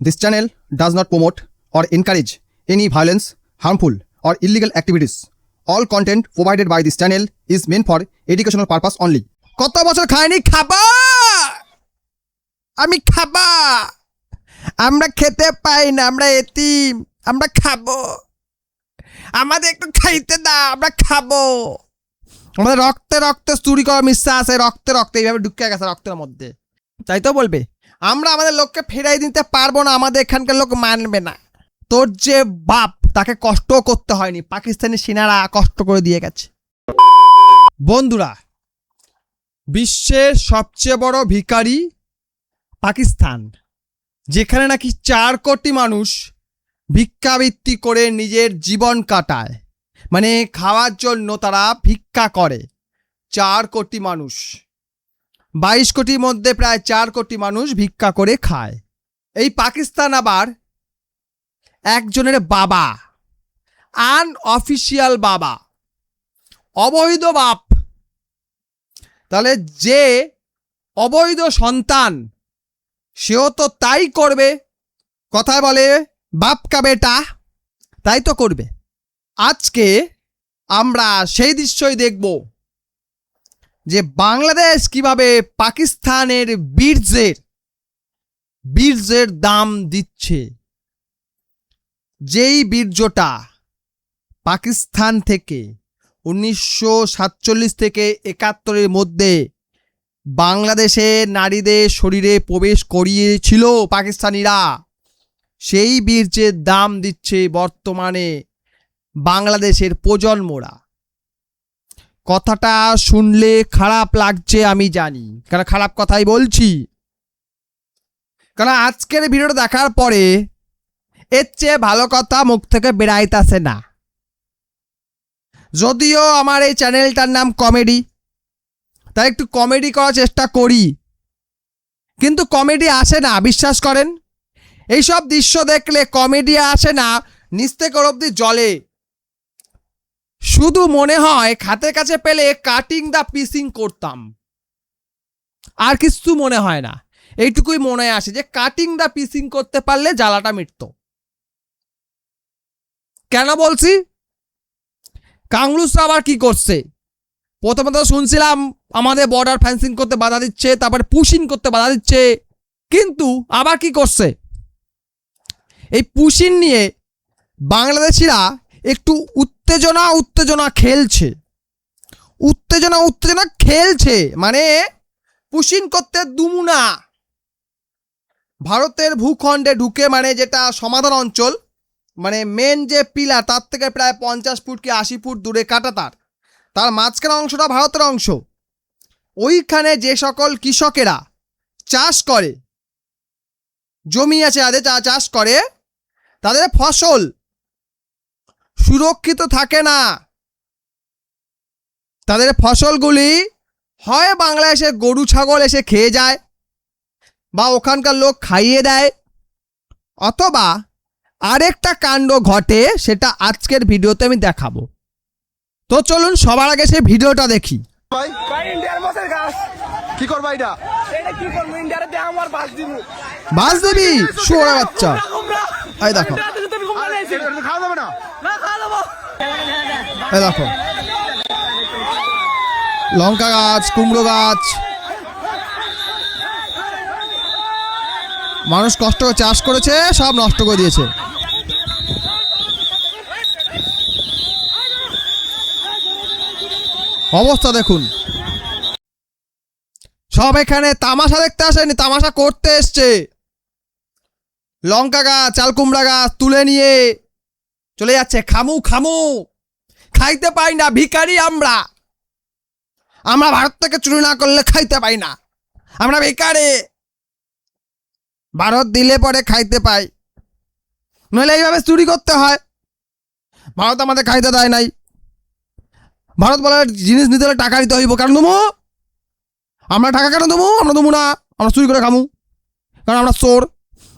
This channel does not promote or encourage any violence, harmful, or illegal activities. All content provided by this channel is meant for educational purpose only. কত বছর খাইনি খাবা, আমি খাবা, আমরা খেতে পাই না, আমরা এতিম, আমরা খাবো, আমাদের একটু খাইতে দাও, আমরা খাবো। আমাদের রক্তে রক্তে চুরি করার মিথ্যা আছে, রক্তে রক্তে এইভাবে ঢুকে গেছে রক্তের মধ্যে। তাই তো বলবে আমরা আমাদের লোককে ফেরাই দিতে পারবো না, আমাদের এখানকার লোক মানবে না। তোর যে বাপ তাকে কষ্ট করতে হয়নি, পাকিস্তানি সেনারা কষ্ট করে দিয়ে গেছে। বন্ধুরা, বিশ্বের সবচেয়ে বড় ভিখারি পাকিস্তান, যেখানে নাকি 4 কোটি মানুষ ভিক্ষাবৃত্তি করে নিজের জীবন কাটায়, মানে খাওয়ার জন্য তারা ভিক্ষা করে। 4 কোটি মানুষ, 22 কোটির মধ্যে প্রায় 4 কোটি মানুষ ভিক্ষা করে খায়। এই পাকিস্তান আবার একজনের বাবা, আনঅফিসিয়াল বাবা, অবৈধ বাপ। তাহলে যে অবৈধ সন্তান সেও তো তাই করবে। কথায় বলে বাপ কা বেটা, তাই তো করবে। আজকে আমরা সেই দৃশ্যই দেখব যে বাংলাদেশ কিভাবে পাকিস্তানের বীর্যের দাম দিচ্ছে। যেই বীর্যটা পাকিস্তান থেকে 1947 থেকে 71-এর মধ্যে বাংলাদেশে নারীদের শরীরে প্রবেশ করিয়েছিল পাকিস্তানিরা, সেই বীর্যের দাম দিচ্ছে বর্তমানে বাংলাদেশের প্রজন্মরা। কথাটা শুনলে খারাপ লাগছে আমি জানি, কারণ খারাপ কথাই বলছি। কারণ আজকের ভিডিওটা দেখার পরে এর চেয়ে ভালো কথা মুখ থেকে বেরাইতেছে না। যদিও আমার এই চ্যানেলটার নাম কমেডি, তাই একটু কমেডি করার চেষ্টা করি, কিন্তু কমেডি আসে না, বিশ্বাস করেন। এইসব দৃশ্য দেখলে কমেডি আসে না, নিচ থেকে অবধি জলে। শুধু মনে হয় খাতের কাছে পেলে কাটিং দা পিসিং করতাম, আর কিছু মনে হয় না। এইটুকুই মনে আসে যে কাটিং দা পিসিং করতে পারলে জ্বালাটা মিটত। কেন বলছি? কাংলুসরা আবার কি করছে? প্রথমত শুনছিলাম আমাদের বর্ডার ফেন্সিং করতে বাধা দিচ্ছে, তারপরে পুশিং করতে বাধা দিচ্ছে, কিন্তু আবার কি করছে? এই পুশিং নিয়ে বাংলাদেশিরা একটু উত্তেজনা খেলছে, মানে পুশিং করতে দুমুনা ভারতের ভূখণ্ডে ঢুকে, মানে যেটা সমাধান অঞ্চল, মানে মেন যে পিলার তার থেকে প্রায় 50 ফুট কি 80 ফুট দূরে কাটা, তার মাঝখানে অংশটা ভারতের অংশ। ওইখানে যে সকল কৃষকেরা চাষ করে, জমি আছে যাদের চাষ করে, তাদের ফসল সুরক্ষিত থাকে না। তাদের ফসলগুলি হয় বাংলাদেশে গরু ছাগল এসে খেয়ে যায়, বা ওখানকার লোক খাইয়ে দেয়, অথবা আরেকটা কাণ্ড ঘটে, সেটা আজকের ভিডিওতে আমি দেখাবো। তো চলুন সবার আগে সেই ভিডিওটা দেখি। কি করবা এটা? বাস দিবি শুয়োরের বাচ্চা, এই দেখো, খাওয়া যাবে না। এই দেখো লঙ্কা গাছ, কুমড়ো গাছ, মানুষ কষ্ট করে চাষ করেছে, সব নষ্ট করে দিয়েছে। অবস্থা দেখুন। সব এখানে তামাশা দেখতে আসেনি, তামাশা করতে এসছে। লঙ্কা গাছ, চাল কুমড়া গাছ তুলে নিয়ে চলে যাচ্ছে। খামু খাইতে পাই না, ভিখারি আমরা ভারত থেকে চুরি না করলে খাইতে পাই না, আমরা ভিখারি। ভারত দিলে পরে খাইতে পাই, নইলে এইভাবে চুরি করতে হয়। ভারত আমাদের খাইতে দেয় নাই। ভারত বলে জিনিস নিতে হলে টাকা দিতে হইব। কেন দেবো আমরা টাকা? কেন দেবো? আমরা দেবো না, আমরা চুরি করে খামু, কারণ আমরা চোর।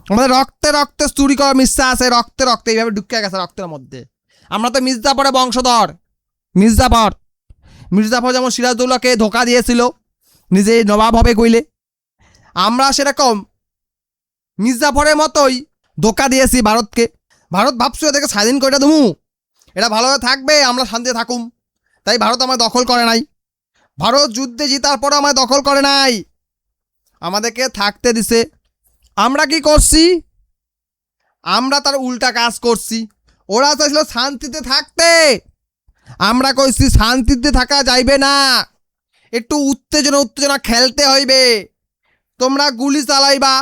আমাদের রক্তে রক্তে চুরি করার মিথ্যা আছে, রক্তে রক্তে এইভাবে ঢুকে গেছে রক্তের মধ্যে। আমরা তো মির্জাফরের বংশধর। মির্জাফর যেমন সিরাজদৌল্লাকে ধোকা দিয়েছিল নিজে নবাব হবে কইলে, আমরা সেরকম মির্জাফরের মতোই ধোকা দিয়েছি ভারতকে। ভারত ভাবছো এদেরকে স্বাধীন করে দেবো, এরা ভালোভাবে থাকবে, আমরা শান্তিতে থাকুম। তাই ভারত আমায় দখল করে নাই। ভারত যুদ্ধে জিতার পর আমায় দখল করে নাই, আমাদেরকে থাকতে দিছে। আমরা কি করছি? আমরা তার উল্টা কাজ করছি। ওরা চাইছিল শান্তিতে থাকতে, আমরা কইছি শান্তিতে থাকা যাইবে না, একটু উত্তেজনা খেলতে হইবে। তোমরা গুলি চালাইবা,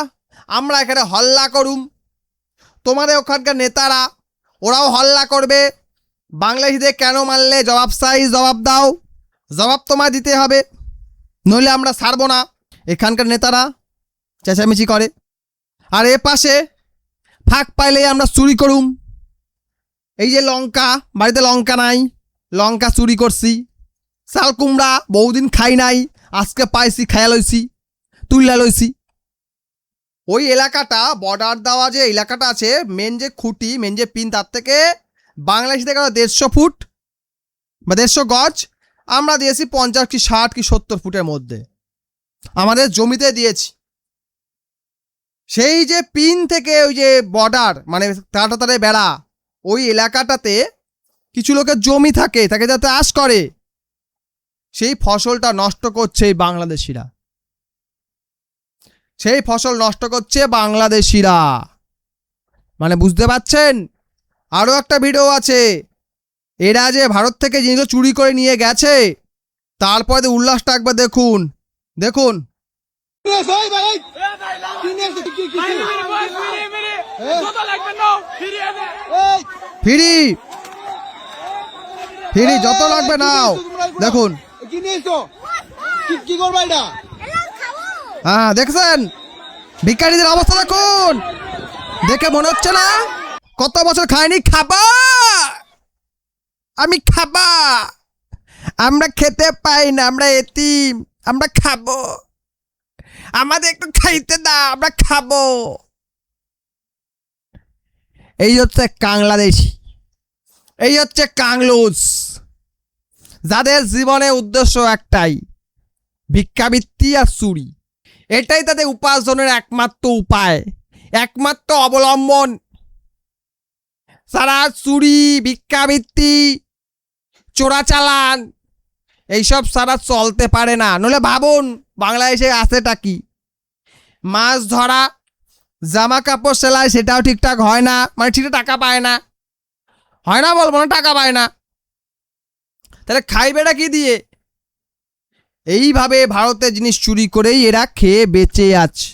আমরা এখানে হল্লা করুম। তোমাদের ওখানকার নেতারা ওরাও হল্লা করবে। বাংলাদেশিদের কেন মারলে জবাব চাই, জবাব দাও, জবাব তোমায় দিতে হবে, নইলে আমরা ছাড়বো না। এখানকার নেতারা চেঁচামেচি করে। আর এ পাশে ফাঁক পাইলেই আমরা চুরি করুম। এই যে লঙ্কা, বাড়িতে লঙ্কা নাই, লঙ্কা চুরি করছি। চাল কুমড়া বহুদিন খাই নাই, আজকে পাইছি, খাইয়া লইছি, তুইলা লইছি। ওই এলাকাটা বর্ডার দেওয়া যে এলাকাটা আছে, মেন যে খুঁটি, মেন যে পিন, তার থেকে বাংলাদেশ থেকে 150 ফুট বা 150 গজ, আমরা দিয়েছি 50 কি 60 কি 70 ফুটের মধ্যে আমাদের জমিতে দিয়েছি। সেই যে পিন থেকে ওই যে বর্ডার মানে তারে বেড়া, ওই এলাকাটাতে কিছু লোকের জমি থাকে, তাকে যাতে চাষ করে, সেই ফসলটা নষ্ট করছে এই বাংলাদেশিরা। সেই ফসল নষ্ট করছে বাংলাদেশিরা, মানে বুঝতে পারছেন? আরও একটা ভিডিও আছে, এরা যে ভারত থেকে জিনিসগুলো চুরি করে নিয়ে গেছে, তারপরে উল্লাসটা একবার দেখুন, দেখুন। ফ্রি ফ্রি যত লাগবে নাও, দেখুন। কি করবা এটা? হ্যাঁ দেখছেন ভিখারিদের অবস্থা দেখুন, দেখে মনে হচ্ছে না কত বছর খাইনি? খাবা, আমি খাবা, আমরা খেতে পাই না, আমরা এতিম, আমরা খাবো, আমাদের একটু খাইতে দাও, আমরা খাবো। এই হচ্ছে বাংলাদেশি, এই হচ্ছে কাংলুস, যাদের জীবনের উদ্দেশ্য একটাই, ভিক্ষাবৃত্তি আর চুরি। এটাই তাদের উপার্জনের একমাত্র উপায়, একমাত্র অবলম্বন। সারা চুরি, ভিক্ষাবৃত্তি, চোরাচালান এইসব সারা চলতে পারে না। নইলে ভাবুন বাংলাদেশে আছেটা কি? মাছ ধরা, জামা কাপড় সেলাই, সেটাও ঠিকঠাক হয় না, মানে ঠিকঠাক টাকা পায় না, হয় না বলবো না, টাকা পায় না, তাহলে খাইবেটা কি দিয়ে? এইভাবে ভারতের জিনিস চুরি করেই এরা খেয়ে বেঁচে আছে।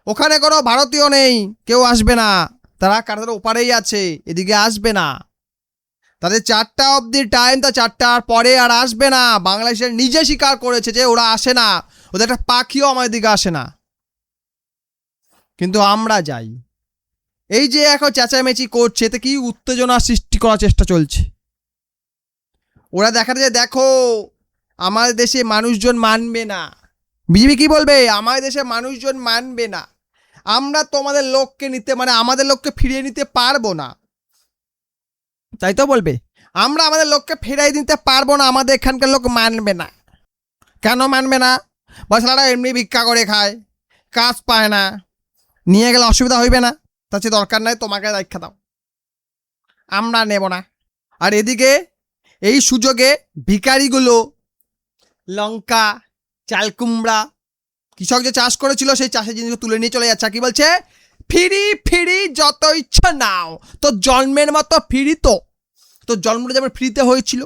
ওখানে কোনো ভারতীয় নেই, কেউ আসবে না, তারা কাটার ওপারেই আছে, এদিকে আসবে না। তাদের 4টা অবধি টাইম, তা 4টার পরে আর আসবে না। বাংলাদেশের নিজে স্বীকার করেছে যে ওরা আসে না, ওদের একটা পাখিও আমার দিকে আসে না, কিন্তু আমরা যাই। এই যে এখন চেঁচামেচি করছে, এতে কি উত্তেজনা সৃষ্টি করার চেষ্টা চলছে। ওরা দেখাতে যে দেখো আমাদের দেশে মানুষজন মানবে না। বিজেপি কি বলবে? আমাদের দেশে মানুষজন মানবে না, আমরা তোমাদের লোককে নিতে, মানে আমাদের লোককে ফিরিয়ে নিতে পারবো না, তাই তো বলবে। আমরা আমাদের লোককে ফিরিয়ে দিতে পারবো না, আমাদের এখানকার লোক মানবে না। কেন মানবে না? বছরাটা এমনি ভিক্ষা করে খায়, কাজ পায় না, নিয়ে গেলে অসুবিধা হইবে না, তার চেয়ে দরকার নাই, তোমাকে রাখা দাও, আমরা নেব না। আর এদিকে এই সুযোগে ভিখারিগুলো লঙ্কা, চাল কুমড়া, কৃষক যে চাষ করেছিল সেই চাষের জিনিসগুলো তুলে নিয়ে চলে যাচ্ছে। কি বলছে? ফ্রি ফ্রি, যত ইচ্ছা নাও। তোর জন্মের মতো ফ্রি, তো তোর জন্মটা যেমন ফ্রিতে হয়েছিল,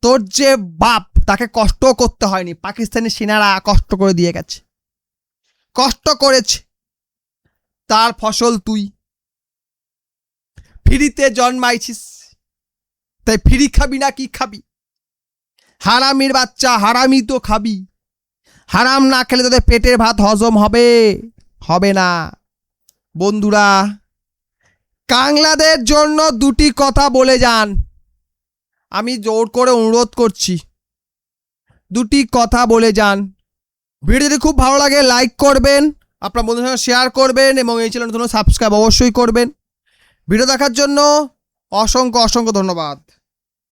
তোর যে বাপ তাকে কষ্ট করতে হয়নি, পাকিস্তানি সেনারা কষ্ট করে দিয়ে গেছে, কষ্ট করেছে, তার ফসল তুই ফ্রিতে জন্মাইছিস, তাই ফ্রি খাবি না কি খাবি? হারামির বাচ্চা, হারামি তো খাবি। হারাম না খেলে তোদের পেটের ভাত হজম হবে? হবে না। বন্ধুরা, কাংলাদের জন্য 2টি কথা বলে যান, আমি জোর করে অনুরোধ করছি, 2টি কথা বলে যান। ভিডিও যদি খুব ভালো লাগে লাইক করবেন, আপনার বন্ধুদের সঙ্গে শেয়ার করবেন, এবং এই চ্যানেলের জন্য সাবস্ক্রাইব অবশ্যই করবেন। ভিডিও দেখার জন্য অসংখ্য অসংখ্য ধন্যবাদ।